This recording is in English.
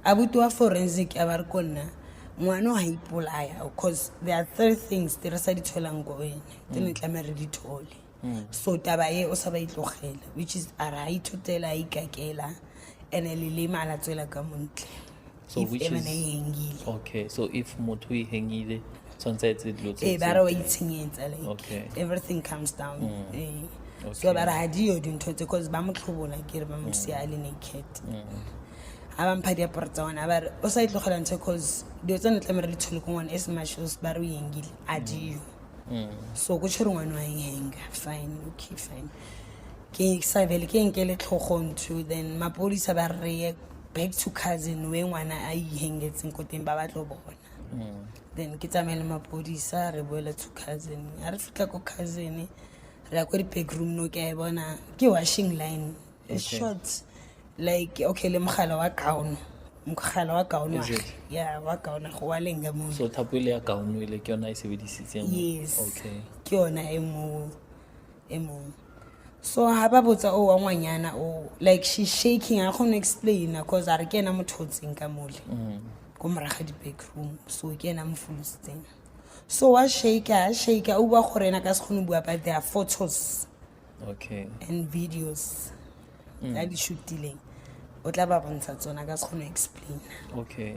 abuti wa forensic a ba re ko nna ngwana ha ipolaya because there are 3 things tse re sa di tholang go wena tse ne tla re di thole so taba e o sa ba itlogela which is a ra ithotela ikakela ene le le mala tswela ka montle so if which even is hangile okay so if motho e hangile tshwantse tse dilo e ba re wa itshenyetsa like okay everything comes down so ba re ha di yo dintho tse because ba motlhobola ke re ba mo sia le naked ha ba mpha diaparo tsa ona ba re o sa itlogela ntse because dio tsa ntle mere le tshole ko ngwana as much as ba re o yengile a diyo so go tshwere ngwana wa henga fine okay fine ke sa vele ke nkele tlhogontsho then mapodisa ba re back to cousin we ngwana a ihengetseng ko teng ba batlo bona then ke tsamela mapodisa re boela to cousin a re fitla ko cousin re ya ko di back room no ke a bona ke washing line short like okay le mogala wa gown yeah wa gown go wa lenga mo so thapile ya gown ile ke yona e sebedisitseng yes okay ke yona e mo so ha ba botsa o wa ngwanyana o like she's shaking I can't explain because a re ke ena mothotseng ka mole ko moraga di back room so ke ena mfulusteng so wa shake o ba gore ena ka se khone bua but there are photos okay and videos that di shootileng o tla ba bontsha tsona ka se khone explain okay